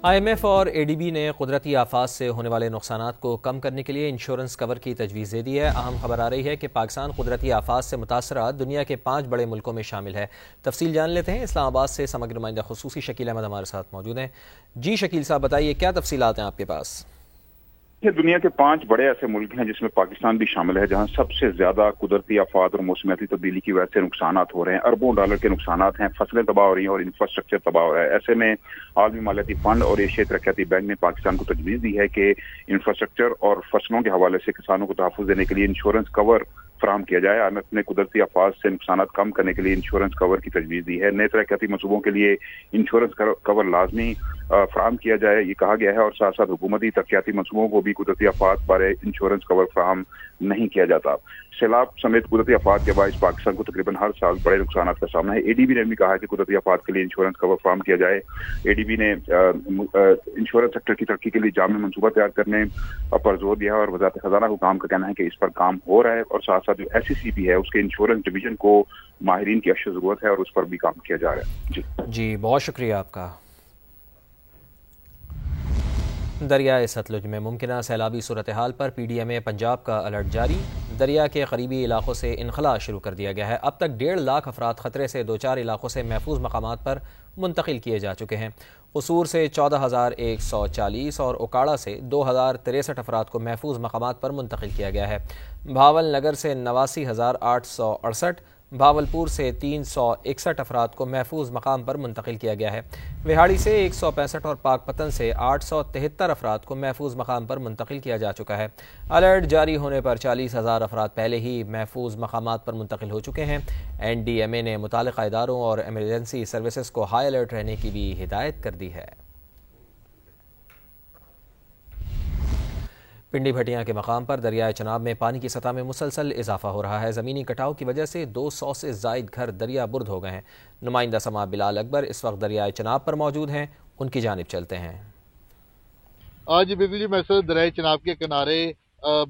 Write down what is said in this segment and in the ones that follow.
IMF اور ADB نے قدرتی آفات سے ہونے والے نقصانات کو کم کرنے کے لیے انشورنس کور کی تجویز دے دی ہے۔ اہم خبر آ رہی ہے کہ پاکستان قدرتی آفات سے متاثرہ دنیا کے 5 بڑے ملکوں میں شامل ہے۔ تفصیل جان لیتے ہیں، اسلام آباد سے سماجی نمائندہ خصوصی شکیل احمد ہمارے ساتھ موجود ہیں۔ جی شکیل صاحب، بتائیے کیا تفصیلات ہیں آپ کے پاس؟ یہ دنیا کے 5 بڑے ایسے ملک ہیں جس میں پاکستان بھی شامل ہے، جہاں سب سے زیادہ قدرتی آفات اور موسمیاتی تبدیلی کی وجہ سے نقصانات ہو رہے ہیں۔ اربوں ڈالر کے نقصانات ہیں، فصلیں تباہ ہو رہی ہیں اور انفراسٹرکچر تباہ ہو رہا ہے۔ ایسے میں عالمی مالیاتی فنڈ اور ایشیائی ترقیاتی بینک نے پاکستان کو تجویز دی ہے کہ انفراسٹرکچر اور فصلوں کے حوالے سے کسانوں کو تحفظ دینے کے لیے انشورنس کور فراہم کیا جائے۔ IMF نے قدرتی آفات سے نقصانات کم کرنے کے لیے انشورنس کور کی تجویز دی ہے۔ نئے ترقیاتی منصوبوں کے لیے انشورنس کور لازمی فراہم کیا جائے، یہ کہا گیا ہے، اور ساتھ ساتھ حکومتی ترقیاتی منصوبوں کو بھی قدرتی آفات بارے انشورنس کور فراہم نہیں کیا جاتا۔ سیلاب سمیت قدرتی آفات کے باعث پاکستان کو تقریباً ہر سال بڑے نقصانات کا سامنا ہے۔ ADB نے بھی کہا ہے کہ قدرتی آفات کے لیے انشورنس کور فراہم کیا جائے۔ ADB نے انشورنس سیکٹر کی ترقی کے لیے جامع منصوبہ تیار کرنے پر زور دیا ہے، اور وزارت خزانہ حکام کا کہنا ہے کہ اس پر کام ہو رہا ہے، اور ساتھ ساتھ جو SEC بھی ہے اس کے انشورنس ڈویژن کو ماہرین کی اشد ضرورت ہے اور اس پر بھی کام کیا جا رہا ہے۔ جی بہت شکریہ آپ کا۔ دریائے ستلج میں ممکنہ سیلابی صورتحال پر PDMA پنجاب کا الرٹ جاری۔ دریا کے قریبی علاقوں سے انخلاء شروع کر دیا گیا ہے۔ اب تک 1.5 لاکھ افراد خطرے سے دوچار علاقوں سے محفوظ مقامات پر منتقل کیے جا چکے ہیں۔ قصور سے 14,140 اور اوکاڑا سے 2,063 افراد کو محفوظ مقامات پر منتقل کیا گیا ہے۔ بھاول نگر سے 89,868، بھاولپور سے 361 افراد کو محفوظ مقام پر منتقل کیا گیا ہے۔ وہاڑی سے 165 اور پاک پتن سے 873 افراد کو محفوظ مقام پر منتقل کیا جا چکا ہے۔ الرٹ جاری ہونے پر 40,000 افراد پہلے ہی محفوظ مقامات پر منتقل ہو چکے ہیں۔ NDMA نے متعلقہ اداروں اور ایمرجنسی سروسز کو ہائی الرٹ رہنے کی بھی ہدایت کر دی ہے۔ پنڈی بھٹیاں کے مقام پر دریائے چناب میں پانی کی سطح میں مسلسل اضافہ ہو رہا ہے۔ زمینی کٹاؤ کی وجہ سے 200 سے زائد گھر دریا برد ہو گئے ہیں۔ نمائندہ سما بلال اکبر اس وقت دریائے چناب پر موجود ہیں، ان کی جانب چلتے ہیں۔ آج بالکل میں دریائے چناب کے کنارے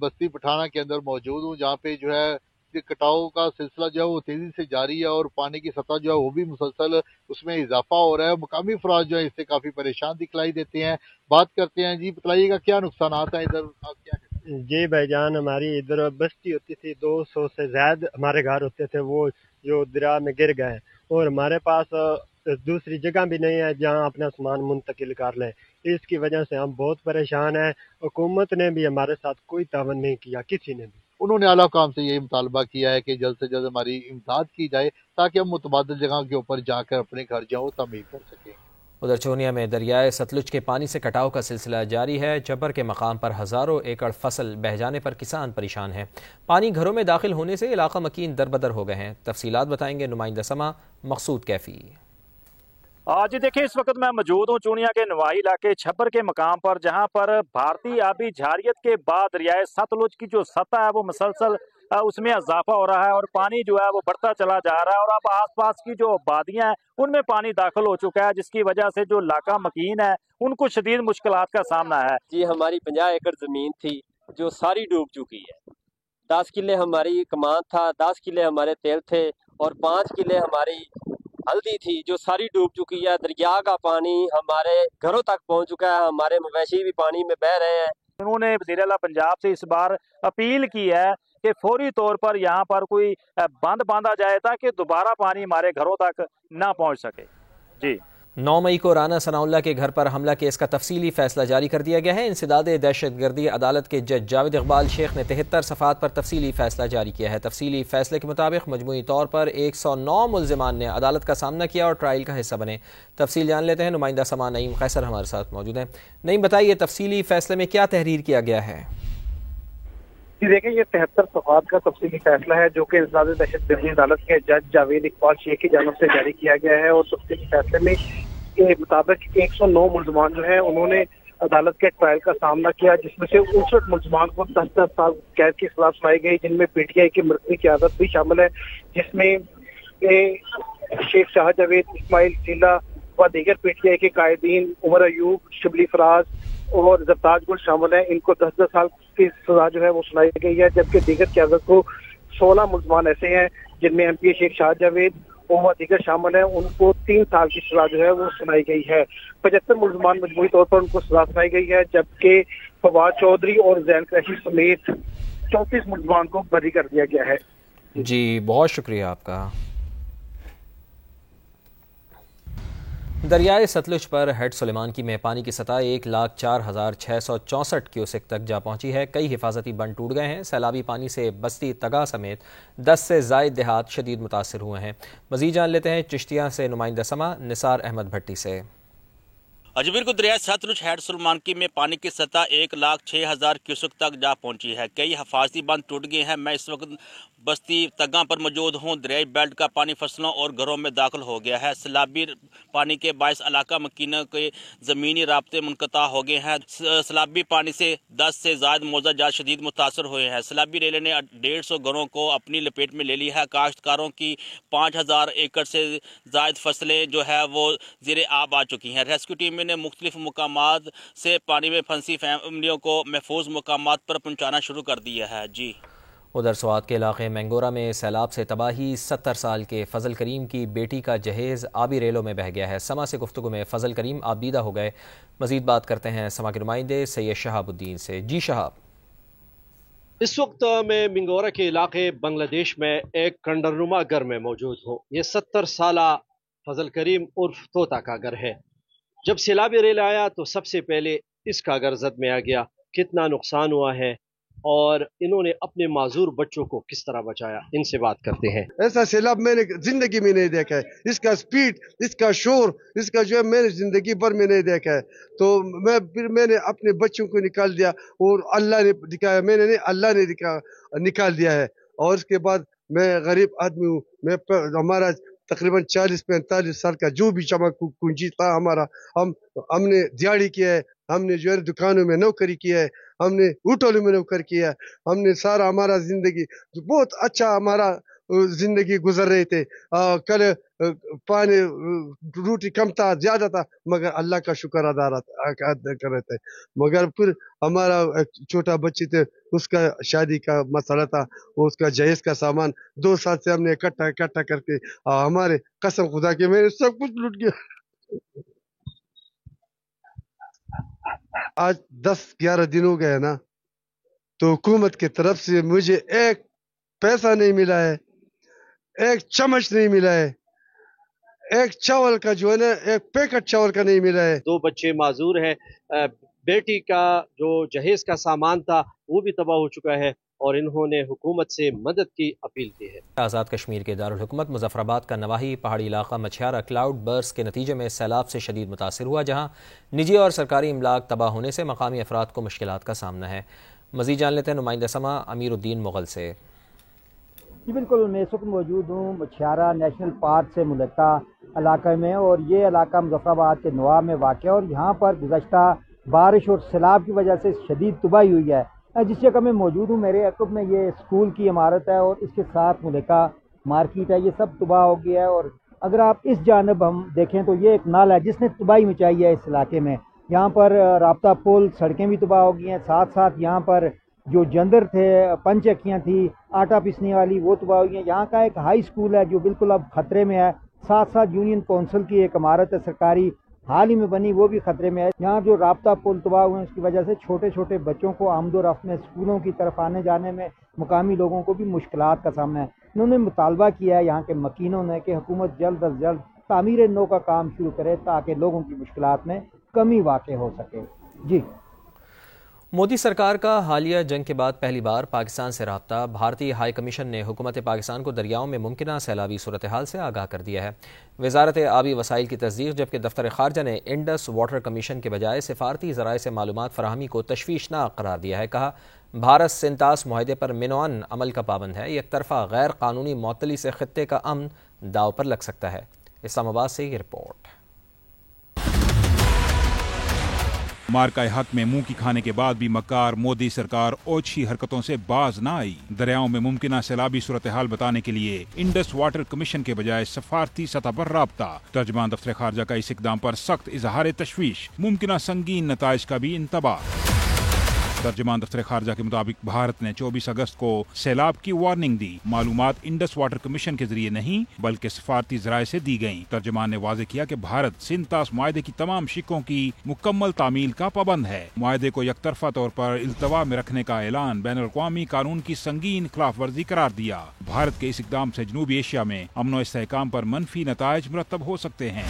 بستی پٹھانہ کے اندر موجود ہوں، جہاں پہ جو ہے کٹاؤ کا سلسلہ جو ہے وہ تیزی سے جاری ہے، اور پانی کی سطح جو ہے وہ بھی مسلسل اس میں اضافہ ہو رہا ہے۔ مقامی افراد جو ہے اس سے کافی پریشان دکھلائی دیتے ہیں۔ بات کرتے ہیں، جی بتلائیے گا کیا نقصانات ہیں ادھر، آپ کیا کہتے ہیں؟ جی بھائی جان، ہماری ادھر بستی ہوتی تھی، 200 سے زائد ہمارے گھر ہوتے تھے، وہ جو دریا میں گر گئے، اور ہمارے پاس دوسری جگہ بھی نہیں ہے جہاں اپنا سامان منتقل کر لیں۔ اس کی وجہ سے ہم بہت پریشان ہیں۔ حکومت نے بھی ہمارے ساتھ کوئی تعاون نہیں کیا، کسی نے بھی۔ انہوں نے اعلیٰ حکام سے یہ مطالبہ کیا ہے کہ جلد سے جلد ہماری امداد کی جائے تاکہ ہم متبادل جگہ کے اوپر جا کر اپنے گھر جاؤ تعمیر کر سکیں۔ ادھر چونیا میں دریائے ستلج کے پانی سے کٹاؤ کا سلسلہ جاری ہے۔ جبر کے مقام پر ہزاروں ایکڑ فصل بہہ جانے پر کسان پریشان ہیں۔ پانی گھروں میں داخل ہونے سے علاقہ مکین دربدر ہو گئے ہیں۔ تفصیلات بتائیں گے نمائندہ سما مقصود کیفی۔ آج دیکھیں اس وقت میں موجود ہوں چونیا کے نوائی علاقے چھبر کے مقام پر، جہاں پر بھارتی آبی جھاریت کے بعد دریائے ستلج کی جو سطح ہے وہ مسلسل اس میں اضافہ ہو رہا ہے، اور پانی جو ہے وہ بڑھتا چلا جا رہا ہے، اور اب آس پاس کی جو وادیاں ہیں ان میں پانی داخل ہو چکا ہے، جس کی وجہ سے جو علاقہ مکین ہے ان کو شدید مشکلات کا سامنا ہے۔ جی ہماری 50 ایکڑ زمین تھی جو ساری ڈوب چکی ہے۔ 10 کلے ہماری کمان تھا، 10 کلے ہمارے تیل تھے، اور 5 کلے ہماری ہلدی تھی جو ساری ڈوب چکی ہے۔ دریا کا پانی ہمارے گھروں تک پہنچ چکا ہے، ہمارے مویشی بھی پانی میں بہہ رہے ہیں۔ انہوں نے وزیر اعلیٰ پنجاب سے اس بار اپیل کی ہے کہ فوری طور پر یہاں پر کوئی بند باندھا جائے تاکہ دوبارہ پانی ہمارے گھروں تک نہ پہنچ سکے۔ جی 9 مئی کو رانا ثناء اللہ کے گھر پر حملہ کیس کا تفصیلی فیصلہ جاری کر دیا گیا ہے۔ انسداد دہشت گردی عدالت کے جج جاوید اقبال شیخ نے 73 صفحات پر تفصیلی فیصلہ جاری کیا ہے۔ تفصیلی فیصلے کے مطابق مجموعی طور پر 109 ملزمان نے عدالت کا سامنا کیا اور ٹرائل کا حصہ بنے۔ تفصیل جان لیتے ہیں، نمائندہ سما نعیم قیصر ہمارے ساتھ موجود ہیں۔ نعیم بتائیے تفصیلی فیصلے میں کیا تحریر کیا گیا ہے؟ جی دیکھیں، یہ 73 صفحات کا تفصیلی فیصلہ ہے جو کہ انسداد دہشت گردی عدالت کے جج جاوید اقبال شیخ کی جانب سے جاری کیا گیا ہے، اور تفصیلی فیصلے میں کے مطابق 109 ملزمان جو ہیں انہوں نے عدالت کے ٹرائل کا سامنا کیا، جس میں سے 59 ملزمان کو 10 سال قید کی سزا سنائی گئی، جن میں PTI کی مرکزی قیادت بھی شامل ہے، جس میں شیخ شاہ جاوید، اسماعیل سیلا و دیگر PTI کے قائدین، عمر ایوب، شبلی فراز اور زرتاج گل شامل ہیں۔ ان کو 10 سال کی سزا جو ہے وہ سنائی گئی ہے، جبکہ دیگر قیادت کو 16 ملزمان ایسے ہیں جن میں MP شیخ شاہ جاوید व दीगर शामिल हैं, उनको 3 साल की सजा जो है वो सुनाई गई है। 75 मुलजमान मजमूई तौर पर उनको सजा सुनाई गई है, जबकि फवाद चौधरी और जैन कुरैशी समेत 34 मुलजमान को बरी कर दिया गया है। जी बहुत शुक्रिया आपका। दरियाए सतलुज पर हेड सुलेमानकी में पानी की सतह 1,04,664 क्यूसेक तक जा पहुंची है। कई हिफाजती बंद टूट गए हैं। सैलाबी पानी से बस्ती तगा समेत 10 से ज़ायद देहात शदीद मुतासर हुए हैं। मज़ीद जान लेते हैं चिश्तिया से नुमाइंदा समा निसार अहमद भट्टी से। अजमेर को दरिया सतलुज हेड सुलेमानकी में पानी की सतह 1,06,000 क्यूसेक तक जा पहुंची है। कई हिफाजती बंद टूट गए हैं। मैं इस वक्त बस्ती तगा पर मौजूद हूँ। दरियाई बेल्ट का पानी फसलों और घरों में दाखिल हो गया है। सैलाबी पानी के बायस इलाका मकीनों के ज़मीनी राब्ते मुनक़ता हो गए हैं। सैलाबी पानी से 10 से ज़ायद मौजा जात शदीद मुतासर हुए हैं। सैलाबी रेले ने 150 घरों को अपनी लपेट में ले ली है। काश्तकारों की 5,000 एकड़ से ज़ायद फसलें जो है वो ज़ेरे आब आ चुकी हैं। रेस्क्यू टीम ने मुख्तलिफ मुकामात से पानी में फंसी फैमिलियों को महफूज मुकामात पर पहुँचाना शुरू कर दिया है। जी उधर स्वात के इलाके मैंगोरा में सैलाब से तबाही। 70 साल के फजल करीम की बेटी का जहेज आबी रेलों में बह गया है। समा से गुफ्तगू में फजल करीम आबीदा हो गए। मजीद बात करते हैं समा के नुमाइंदे सैयद शहाबुद्दीन से। जी शहाब। इस वक्त मैं मिंगोरा के इलाके बांग्लादेश में एक कंडरनुमा घर में मौजूद हूँ। ये 70 साला फजल करीम उर्फ तोता का घर है। जब सैलाबी रेल आया तो सबसे पहले इसका घर जद में आ गया। कितना नुकसान हुआ है और इन्होंने अपने माजूर बच्चों को किस तरह बचाया, इनसे बात करते हैं। ऐसा सैलाब मैंने जिंदगी में नहीं देखा है। इसका स्पीड, इसका शोर, इसका जो है मैंने जिंदगी भर में नहीं देखा है। तो मैंने अपने बच्चों को निकाल दिया और अल्लाह ने दिखाया, मैंने नहीं अल्लाह ने निकाल दिया है। और उसके बाद मैं गरीब आदमी हूँ। हमारा तकरीबन 40-45 साल का जो भी जमा पूंजी था हमारा, हमने दिहाड़ी किया है, हमने जो है दुकानों में नौकरी किया है, हमने होटलों में नौकरी किया है, हमने सारा हमारा जिंदगी बहुत अच्छा हमारा जिंदगी गुजर रहे थे। कल पानी रोटी कम था, ज्यादा था, मगर अल्लाह का शुक्र अदा कर रहे थे। मगर फिर हमारा छोटा बच्ची थे, उसका शादी का मसला था, उसका जहेज का सामान 2 साल से हमने इकट्ठा करके हमारे कसम खुदा के मेरे सब कुछ लूट गया। आज 10-11 दिन हो गए ना, तो हुकूमत की तरफ से मुझे एक पैसा नहीं मिला है, एक चम्मच नहीं मिला है, एक चावल का जो है ना, एक पैकेट चावल का नहीं मिला है। 2 बच्चे माजूर हैं। बेटी का जो जहेज का सामान था वो भी तबाह हो चुका है और इन्होंने हुकूमत से मदद की अपील की है। आज़ाद कश्मीर के दारुल हुकूमत मुजफ्फराबाद का नवाही पहाड़ी इलाका मछियारा क्लाउड बर्स्ट के नतीजे में सैलाब से शदीद मुतासर हुआ, जहाँ निजी और सरकारी इमलाक तबाह होने से मकामी अफराद को मुश्किलात का सामना है। मज़ीद जान लेते हैं नुमाइंदा समा अमीरुद्दीन मुगल से। जी बिल्कुल, मैं इस वक्त मौजूद हूँ मछियारा नेशनल पार्क से मुलक्का इलाके में, और ये इलाका मुजफ्फराबाद के नवाब में वाक़ है। और यहाँ पर गुज़श्ता बारिश और सैलाब की वजह से शदीद तबाही हुई है। जिस जगह मैं मौजूद हूँ मेरे अक़ब में ये स्कूल की इमारत है और इसके साथ मुलक्का मार्केट है, ये सब तबाह हो गया है। और अगर आप इस जानब हम देखें तो ये एक नाला है जिसने तबाही मचाई है इस इलाके में। यहाँ पर राब्ता पुल, सड़कें भी तबाह हो गई हैं, साथ साथ यहाँ पर जो जंदर थे, पंचक्कियाँ थी आटा पीसने वाली, वो तबाह हुई हैं। यहाँ का एक हाई स्कूल है जो बिल्कुल अब ख़तरे में है। साथ साथ यूनियन कौंसिल की एक इमारत है सरकारी, हाल ही में बनी, वो भी खतरे में है। यहाँ जो राब्ता पुल तबाह हुए हैं उसकी वजह से छोटे छोटे बच्चों को आमदोरफ्त में स्कूलों की तरफ आने जाने में मुकामी लोगों को भी मुश्किलात का सामना है। इन्होंने मुतालबा किया है यहाँ के मकीनों ने कि हुकूमत जल्द अज जल्द तामीर नो का काम शुरू करे ताकि लोगों की मुश्किलात में कमी वाक़ हो सके। जी, मोदी सरकार का हालिया जंग के बाद पहली बार पाकिस्तान से राब्ता। भारतीय हाई कमीशन ने हुकूमत पाकिस्तान को दरियाओं में मुमकिन सैलाबी सूरत हाल से आगाह कर दिया है। वजारत आबी वसाइल की तस्दीक, जबकि दफ्तर खारजा ने इंडस वाटर कमीशन के बजाय सिफारती ज़राए से मालूमात फराहमी को तशवीशनाक करार दिया है। कहा, भारत सिंतास मुआहदे पर मिनोअन अमल का पाबंद है। एक तरफा गैर कानूनी मअतली से खित्ते का अमन दाव पर लग सकता है। इस्लामाबाद से ये रिपोर्ट। मार्का हक में मुंह की खाने के बाद भी मक्कार मोदी सरकार ओछी हरकतों से बाज न आई। दरियाओं में मुमकिन सैलाबी सूरत हाल बताने के लिए इंडस वाटर कमीशन के बजाय सफारती सतह पर राब्ता। तर्जमान दफ्तर खारजा का इस इकदाम पर सख्त इजहार तशवीश, मुमकिन संगीन नताइज का भी इंतबाह। तर्जुमान दफ्तर खारजा के मुताबिक भारत ने 24 अगस्त को सैलाब की वार्निंग दी। मालूमात इंडस वाटर कमीशन के जरिए नहीं बल्कि सफारती जराये से दी गयी। तर्जुमान ने वाजे किया कि भारत सिंतास मुआहदे की तमाम शिकों की मुकम्मल तामील का पाबंद है। मुआहदे को यकतरफा तौर पर इल्तवा में रखने का ऐलान बैनुल अक़वामी कानून की संगीन खिलाफ वर्जी करार दिया। भारत के इस इक़दाम से जनूबी एशिया में अमन व इस्तेहकाम पर मनफी नताइज मुरतब हो सकते हैं।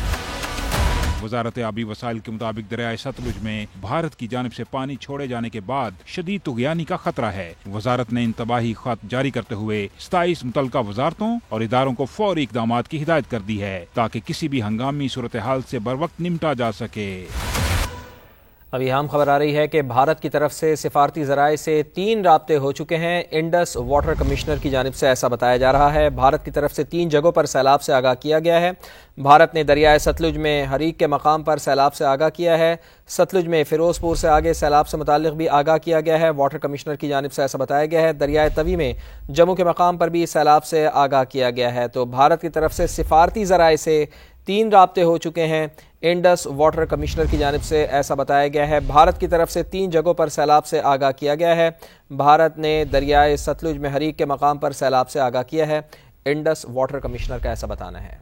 वजारत आबी वसाइल के मुताबिक दरियाए सतलुज में भारत की जानिब से पानी छोड़े जाने के बाद शदीद तुग़यानी का खतरा है। वजारत ने इंतबाही खत जारी करते हुए 27 मुतल्लिका वजारतों और इदारों को फौरी इक़दामात की हिदायत कर दी है ताकि किसी भी हंगामी सूरत हाल से बर वक्त निपटा जा सके। अभी अहम खबर आ रही है कि भारत की तरफ से सिफारती ज़राए से 3 राब्ते हो चुके हैं। इंडस वाटर कमिश्नर की जानिब से ऐसा बताया जा रहा है। भारत की तरफ से 3 जगहों पर सैलाब से आगाह किया गया है। भारत ने दरियाए सतलुज में हरीक के मकाम पर सैलाब से आगाह किया है। सतलुज में फिरोजपुर से आगे सैलाब से मुताल्लिक भी आगाह किया गया है। वाटर कमिश्नर की जानिब से ऐसा बताया गया है। दरियाए तवी में जम्मू के मकाम पर भी सैलाब से आगाह किया गया है। तो भारत की तरफ से सिफारती ज़राए से 3 राब्ते हो चुके हैं। इंडस वाटर कमिश्नर की जानिब से ऐसा बताया गया है। भारत की तरफ से 3 जगहों पर सैलाब से आगाह किया गया है। भारत ने दरियाए सतलुज में हरीक के मकाम पर सैलाब से आगाह किया है। इंडस वाटर कमिश्नर का ऐसा बताना है।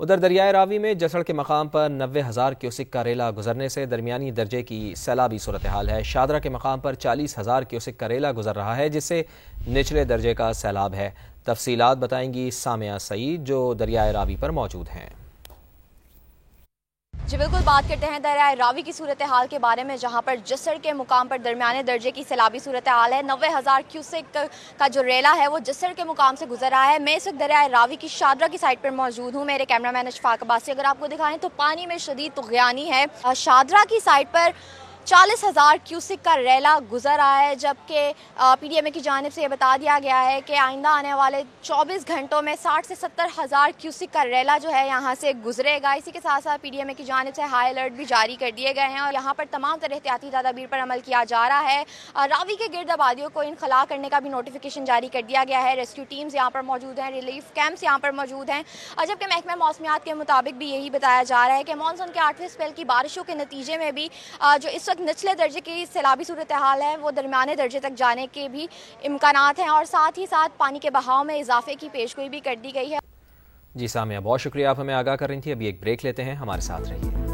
उधर दरियाए रावी में जसड़ के मकाम पर 90,000 क्यूसिक का रेला गुजरने से दरमियानी दर्जे की सैलाबी सूरत हाल है। शादरा के मकाम पर 40,000 क्यूसिक का रेला गुजर रहा है जिससे निचले दर्जे का सैलाब है। तफसीलात बताएंगी सामिया सईद जो दरियाए रावी पर मौजूद हैं। जी बिल्कुल, बात करते हैं दरियाए रावी की सूरत हाल के बारे में, जहां पर जसड़ के मुकाम पर दरमियाने दर्जे की सैलाबी सूरत हाल है। 90,000 क्यूसेक का जो रेला है वो जसड़ के मुकाम से गुजर रहा है। मैं इस वक्त दरियाए रावी की शादरा की साइड पर मौजूद हूँ। मेरे कैमरामैन अशफाक अब्बासी अगर आपको दिखाएं तो पानी में शदीद तुग़यानी है। शादरा की साइड पर 40,000 क्यूसिक का रेला गुजर रहा है, जबकि पीडीएमए की जानिब से ये बता दिया गया है कि आइंदा आने वाले 24 घंटों में 60 से 70,000 क्यूसिक का रेला जो है यहाँ से गुजरेगा। इसी के साथ साथ पीडीएमए की जानिब से हाई अलर्ट भी जारी कर दिए गए हैं और यहाँ पर तमाम तरह एहतियाती तदाबीर पर अमल किया जा रहा है। रावी के गिर्द आबादियों को इनखला करने का भी नोटिफिकेशन जारी कर दिया गया है। रेस्क्यू टीम्स यहाँ पर मौजूद हैं, रिलीफ कैंप्स यहाँ पर मौजूद हैं। जबकि महकमा मौसमियात के मुताबिक भी यही बताया जा रहा है कि मानसून के 8वें स्पेल की बारिशों के नतीजे में भी जो इस निचले दर्जे की सैलाबी सूरत हाल है वो दरमियाने दर्जे तक जाने के भी इम्कानात हैं और साथ ही साथ पानी के बहाव में इजाफे की पेशगोई भी कर दी गई है। जी सामिया, बहुत शुक्रिया, आप हमें आगाह कर रही थी। अभी एक ब्रेक लेते हैं, हमारे साथ रहिए।